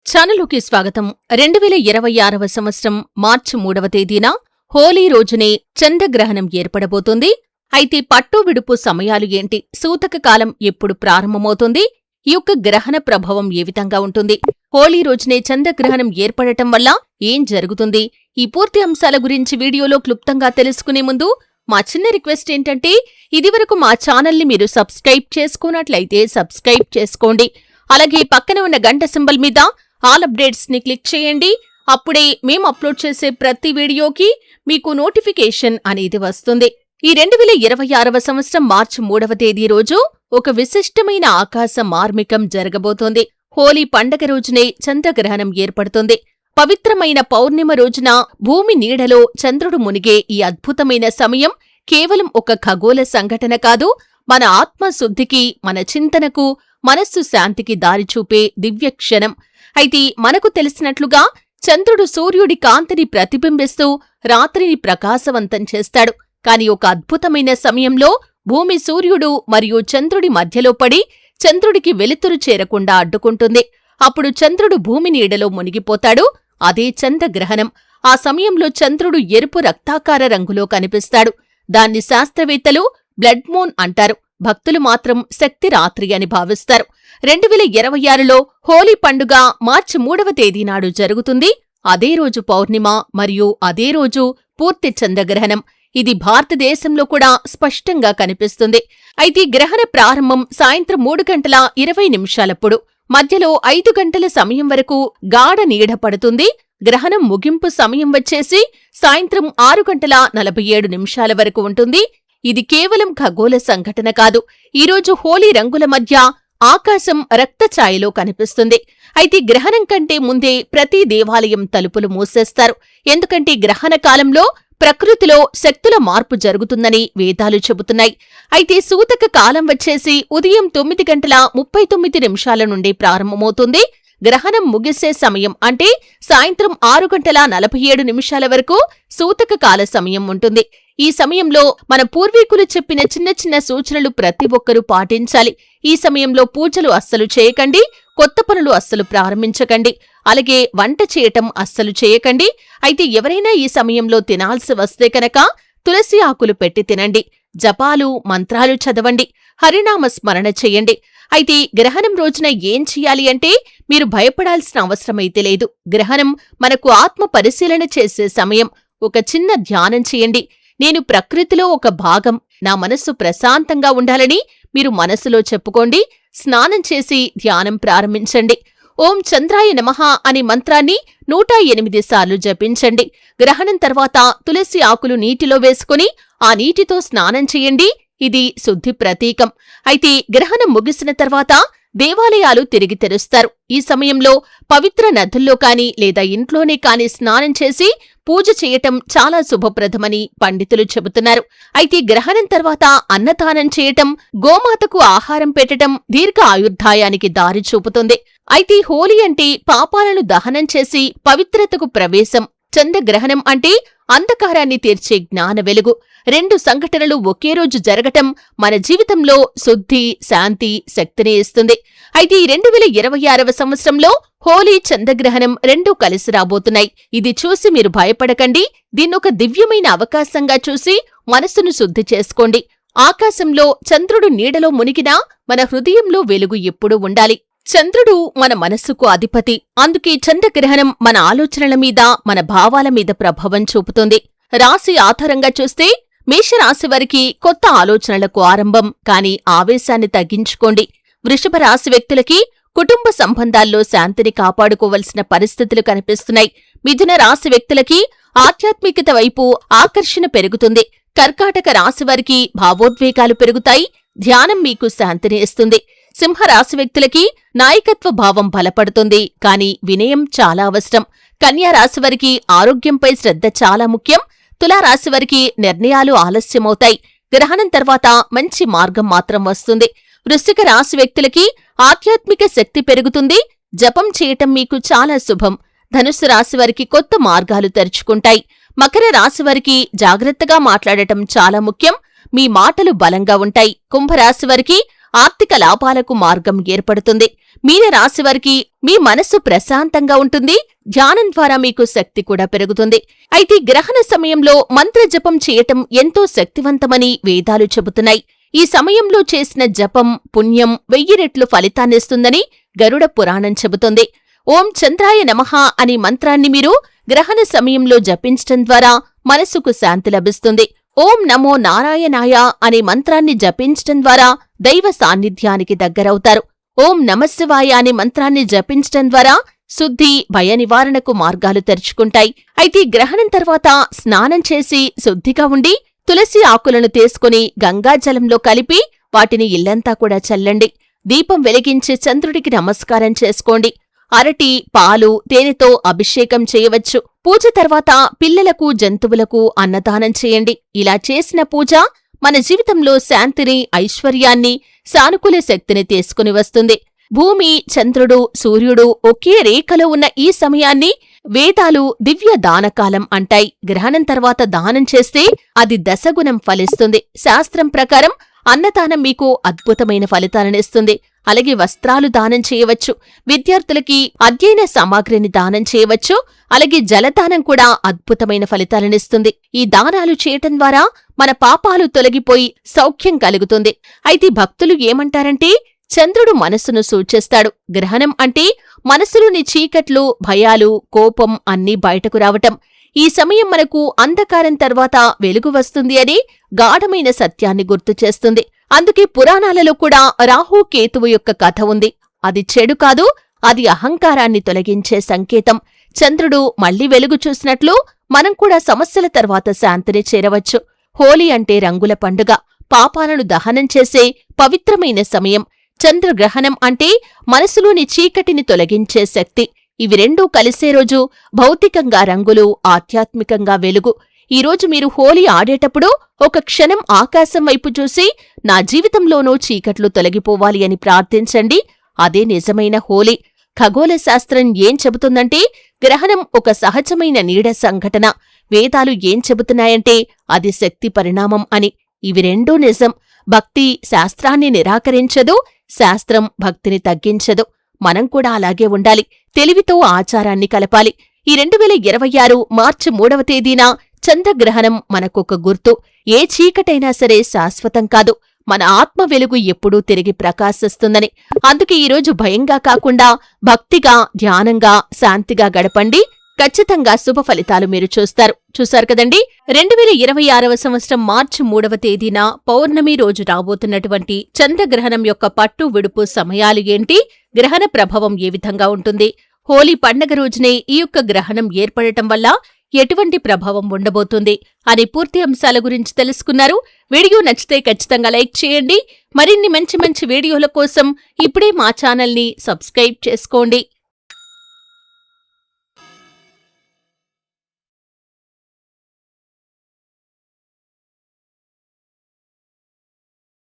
ఛానలుకి స్వాగతం. 2026వ సంవత్సరం మార్చి 3వ తేదీన హోలీ రోజునే చంద్రగ్రహణం ఏర్పడబోతోంది. అయితే పట్టు విడుపు సమయాలు ఏంటి? సూతక కాలం ఎప్పుడు ప్రారంభమవుతుంది? ఈ యొక్క గ్రహణ ప్రభావం ఏ విధంగా ఉంటుంది? హోలీ రోజునే చంద్రగ్రహణం ఏర్పడటం వల్ల ఏం జరుగుతుంది? ఈ పూర్తి అంశాల గురించి వీడియోలో క్లుప్తంగా తెలుసుకునే ముందు మా చిన్న రిక్వెస్ట్ ఏంటంటే, ఇదివరకు మా ఛానల్ని మీరు సబ్స్క్రైబ్ చేసుకున్నట్లయితే సబ్స్క్రైబ్ చేసుకోండి. అలాగే పక్కన ఉన్న గంట సింబల్ మీద ఆల్ అప్డేట్స్ ని క్లిక్ చేయండి. అప్పుడే మేము అప్లోడ్ చేసే ప్రతి వీడియోకి మీకు నోటిఫికేషన్ అనేది వస్తుంది. ఈ 2026వ సంవత్సరం మార్చి 3వ తేదీ రోజు ఒక విశిష్టమైన ఆకాశ మార్మికం జరగబోతోంది. హోలీ పండగ రోజునే చంద్రగ్రహణం ఏర్పడుతుంది. పవిత్రమైన పౌర్ణిమ రోజున భూమి నీడలో చంద్రుడు మునిగే ఈ అద్భుతమైన సమయం కేవలం ఒక ఖగోళ సంఘటన కాదు, మన ఆత్మశుద్ధికి, మన చింతనకు, మనస్సు శాంతికి దారిచూపే దివ్యక్షణం. అయితే మనకు తెలిసినట్లుగా చంద్రుడు సూర్యుడి కాంతిని ప్రతిబింబిస్తూ రాత్రిని ప్రకాశవంతం చేస్తాడు. కాని ఒక అద్భుతమైన సమయంలో భూమి సూర్యుడు మరియు చంద్రుడి మధ్యలో పడి చంద్రుడికి వెలుతురు చేరకుండా అడ్డుకుంటుంది. అప్పుడు చంద్రుడు భూమి నీడలో మునిగిపోతాడు. అదే చంద్రగ్రహణం. ఆ సమయంలో చంద్రుడు ఎరుపు రక్తాకార రంగులో కనిపిస్తాడు. దాన్ని శాస్త్రవేత్తలు బ్లడ్ మూన్ అంటారు. భక్తులు మాత్రం శక్తి రాత్రి అని భావిస్తారు. 2026లో హోలీ పండుగ మార్చి 3వ తేదీ నాడు జరుగుతుంది. అదే రోజు పౌర్ణిమ మరియు అదే రోజు పూర్తి చంద్రగ్రహణం. ఇది భారతదేశంలో కూడా స్పష్టంగా కనిపిస్తుంది. అయితే గ్రహణ ప్రారంభం సాయంత్రం 3:20 మధ్యలో 5 గంటల సమయం వరకు గాఢ నీడ పడుతుంది. గ్రహణం ముగింపు సమయం వచ్చేసి సాయంత్రం 6:47 వరకు ఉంటుంది. ఇది కేవలం ఖగోళ సంఘటన కాదు. ఈరోజు హోలీ రంగుల మధ్య ఆకాశం రక్తఛాయలో కనిపిస్తుంది. అయితే గ్రహణం కంటే ముందే ప్రతి దేవాలయం తలుపులు మూసేస్తారు. ఎందుకంటే గ్రహణ కాలంలో ప్రకృతిలో శక్తుల మార్పు జరుగుతుందని వేదాలు చెబుతున్నాయి. అయితే సూతక కాలం వచ్చేసి ఉదయం 9:39 నుండి ప్రారంభమవుతుంది. గ్రహణం ముగిసే సమయం అంటే సాయంత్రం 6:47 వరకు సూతక కాల సమయం ఉంటుంది. ఈ సమయంలో మన పూర్వీకులు చెప్పిన చిన్న చిన్న సూచనలు ప్రతి ఒక్కరూ పాటించాలి. ఈ సమయంలో పూజలు అస్సలు చేయకండి, కొత్త పనులు అస్సలు ప్రారంభించకండి, అలాగే వంట చేయటం అస్సలు చేయకండి. అయితే ఎవరైనా ఈ సమయంలో తినాల్సి వస్తే కనుక తులసి ఆకులు పెట్టి తినండి, జపాలు మంత్రాలు చదవండి, హరినామ స్మరణ చెయ్యండి. అయితే గ్రహణం రోజున ఏం చెయ్యాలి అంటే, మీరు భయపడాల్సిన అవసరమైతే లేదు. గ్రహణం మనకు ఆత్మ పరిశీలన చేసే సమయం. ఒక చిన్న ధ్యానం చేయండి. నేను ప్రకృతిలో ఒక భాగం, నా మనస్సు ప్రశాంతంగా ఉండాలని మీరు మనసులో చెప్పుకోండి. స్నానం చేసి ధ్యానం ప్రారంభించండి. ఓం చంద్రాయ నమః అనే మంత్రాన్ని 108 సార్లు జపించండి. గ్రహణం తర్వాత తులసి ఆకులు నీటిలో వేసుకుని ఆ నీటితో స్నానం చేయండి. ఇది శుద్ధి ప్రతీకం. అయితే గ్రహణం ముగిసిన తర్వాత దేవాలయాలు తిరిగి తెరుస్తారు. ఈ సమయంలో పవిత్ర నదుల్లో కాని లేదా ఇంట్లోనే కాని స్నానం చేసి పూజ చేయటం చాలా శుభప్రదమని పండితులు చెబుతున్నారు. అయితే గ్రహణం తర్వాత అన్నదానం చేయటం, గోమాతకు ఆహారం పెట్టటం దీర్ఘ ఆయుర్దాయానికి దారి చూపుతుంది. అయితే హోలీ అంటే పాపాలను దహనం చేసి పవిత్రతకు ప్రవేశం. చంద్రగ్రహణం అంటే అంధకారాన్ని తీర్చే జ్ఞాన వెలుగు. 2 సంఘటనలు ఒకే రోజు జరగటం మన జీవితంలో శుద్ధి, శాంతి, శక్తిని ఇస్తుంది. అయితే ఈ 2026వ సంవత్సరంలో హోలీ, చంద్రగ్రహణం 2 కలిసి రాబోతున్నాయి. ఇది చూసి మీరు భయపడకండి. దీన్నొక దివ్యమైన అవకాశంగా చూసి మనస్సును శుద్ధి చేసుకోండి. ఆకాశంలో చంద్రుడు నీడలో మునిగినా మన హృదయంలో వెలుగు ఎప్పుడూ ఉండాలి. చంద్రుడు మన మనస్సుకు అధిపతి. అందుకే చంద్రగ్రహణం మన ఆలోచనల మీద, మన భావాల మీద ప్రభావం చూపుతుంది. రాశి ఆధారంగా చూస్తే మేషరాశి వారికి కొత్త ఆలోచనలకు ఆరంభం, కాని ఆవేశాన్ని తగ్గించుకోండి. వృషభ రాశి వ్యక్తులకి కుటుంబ సంబంధాల్లో శాంతిని కాపాడుకోవలసిన పరిస్థితులు కనిపిస్తున్నాయి. మిథున రాశి వ్యక్తులకి ఆధ్యాత్మికత వైపు ఆకర్షణ పెరుగుతుంది. కర్కాటక రాశివారికి భావోద్వేగాలు పెరుగుతాయి. ధ్యానం మీకు శాంతిని ఇస్తుంది. సింహరాశి వ్యక్తులకి నాయకత్వ భావం బలపడుతుంది, కాని వినయం చాలా అవసరం. కన్యా రాశివారికి ఆరోగ్యంపై శ్రద్ధ చాలా ముఖ్యం. తులారాశివారికి నిర్ణయాలు ఆలస్యమవుతాయి. గ్రహణం తర్వాత మంచి మార్గం మాత్రం వస్తుంది. వృశ్చిక రాశి వ్యక్తులకి ఆధ్యాత్మిక శక్తి పెరుగుతుంది. జపం చేయటం మీకు చాలా శుభం. ధనుస్సు రాశివారికి కొత్త మార్గాలు తెరుచుకుంటాయి. మకర రాశివారికి జాగ్రత్తగా మాట్లాడటం చాలా ముఖ్యం. మీ మాటలు బలంగా ఉంటాయి. కుంభరాశివారికి ఆర్థిక లాభాలకు మార్గం ఏర్పడుతుంది. మీన రాశివారికి మీ మనస్సు ప్రశాంతంగా ఉంటుంది. ధ్యానం ద్వారా మీకు శక్తి కూడా పెరుగుతుంది. అయితే గ్రహణ సమయంలో మంత్రజపం చేయటం ఎంతో శక్తివంతమని వేదాలు చెబుతున్నాయి. ఈ సమయంలో చేసిన జపం పుణ్యం 1000 రెట్లు ఫలితాన్నిస్తుందని గరుడ పురాణం చెబుతుంది. ఓం చంద్రాయ నమః అనే మంత్రాన్ని మీరు గ్రహణ సమయంలో జపించటం ద్వారా మనసుకు శాంతి లభిస్తుంది. ఓం నమో నారాయణాయ అనే మంత్రాన్ని జపించటం ద్వారా దైవ సాన్నిధ్యానికి దగ్గరవుతారు. ఓం నమశివాయ అనే మంత్రాన్ని జపించటం ద్వారా శుద్ధి, భయ నివారణకు మార్గాలు తెరుచుకుంటాయి. అయితే గ్రహణం తర్వాత స్నానం చేసి శుద్ధిగా ఉండి తులసి ఆకులను తీసుకుని గంగాజలంలో కలిపి వాటిని ఇల్లంతా కూడా చల్లండి. దీపం వెలిగించి చంద్రుడికి నమస్కారం చేసుకోండి. అరటి, పాలు, తేనెతో అభిషేకం చేయవచ్చు. పూజ తర్వాత పిల్లలకు, జంతువులకు అన్నదానం చేయండి. ఇలా చేసిన పూజ మన జీవితంలో శాంతిని, ఐశ్వర్యాన్ని, సానుకూల శక్తిని తీసుకుని వస్తుంది. భూమి, చంద్రుడు, సూర్యుడు ఒకే రేఖలో ఉన్న ఈ సమయాన్ని వేదాలు దివ్య దానకాలం అంటాయి. గ్రహణం తర్వాత దానం చేస్తే అది దశగుణం ఫలిస్తుంది. శాస్త్రం ప్రకారం అన్నదానం మీకు అద్భుతమైన ఫలితాలనిస్తుంది. అలాగే వస్త్రాలు దానం చేయవచ్చు. విద్యార్థులకి అధ్యయన సామాగ్రిని దానం చేయవచ్చు. అలాగే జలదానం కూడా అద్భుతమైన ఫలితాలనిస్తుంది. ఈ దానాలు చేయటం ద్వారా మన పాపాలు తొలగిపోయి సౌఖ్యం కలుగుతుంది. అయితే భక్తులు ఏమంటారంటే చంద్రుడు మనస్సును సూచిస్తాడు. గ్రహణం అంటే మనసులోని చీకట్లు, భయాలు, కోపం అన్నీ బయటకు రావటం. ఈ సమయం మనకు అంధకారం తర్వాత వెలుగు వస్తుంది అని గాఢమైన సత్యాన్ని గుర్తు చేస్తుంది. అందుకే పురాణాలలో కూడా రాహు, కేతువు యొక్క కథ ఉంది. అది చెడు కాదు, అది అహంకారాన్ని తొలగించే సంకేతం. చంద్రుడు మళ్లీ వెలుగు చూసినట్లు మనం కూడా సమస్యల తర్వాత శాంతిని చేరవచ్చు. హోలీ అంటే రంగుల పండుగ, పాపాలను దహనం చేసే పవిత్రమైన సమయం. చంద్రగ్రహణం అంటే మనసులోని చీకటిని తొలగించే శక్తి. ఇవి రెండూ కలిసే రోజు భౌతికంగా రంగులు, ఆధ్యాత్మికంగా వెలుగు. ఈరోజు మీరు హోలీ ఆడేటప్పుడు ఒక క్షణం ఆకాశం వైపు చూసి నా జీవితంలోనూ చీకట్లు తొలగిపోవాలి అని ప్రార్థించండి. అదే నిజమైన హోలీ. ఖగోళ శాస్త్రం ఏం చెబుతుందంటే గ్రహణం ఒక సహజమైన నీడ సంఘటన. వేదాలు ఏం చెబుతున్నాయంటే అది శక్తి పరిణామం అని. ఇవి రెండూ నిజం. భక్తి శాస్త్రాన్ని నిరాకరించదు, శాస్త్రం భక్తిని తగ్గించదు. మనం కూడా అలాగే ఉండాలి. తెలివితో ఆచారాన్ని కలపాలి. ఈ 2026 మార్చి 3వ తేదీన చంద్రగ్రహణం మనకొక గుర్తు. ఏ చీకటైనా సరే శాశ్వతం కాదు. మన ఆత్మ వెలుగు ఎప్పుడూ తిరిగి ప్రకాశిస్తుందని. అందుకే ఈరోజు భయంగా కాకుండా భక్తిగా, ధ్యానంగా, శాంతిగా గడపండి. ఖచ్చితంగా శుభ ఫలితాలు మీరు చూశారు కదండి. 2026వ సంవత్సరం మార్చి 3వ తేదీన పౌర్ణమి రోజు రాబోతున్నటువంటి చంద్రగ్రహణం యొక్క పట్టు విడుపు సమయాలు ఏంటి, గ్రహణ ప్రభావం ఏ విధంగా ఉంటుంది, హోలీ పండగ రోజునే ఈ యొక్క గ్రహణం ఏర్పడటం వల్ల ఎటువంటి ప్రభావం ఉండబోతుంది అని పూర్తి అంశాల గురించి తెలుసుకున్నారు. వీడియో నచ్చితే ఖచ్చితంగా లైక్ చేయండి. మరిన్ని మంచి మంచి వీడియోల కోసం ఇప్పుడే మా ఛానల్ని సబ్స్క్రైబ్ చేసుకోండి.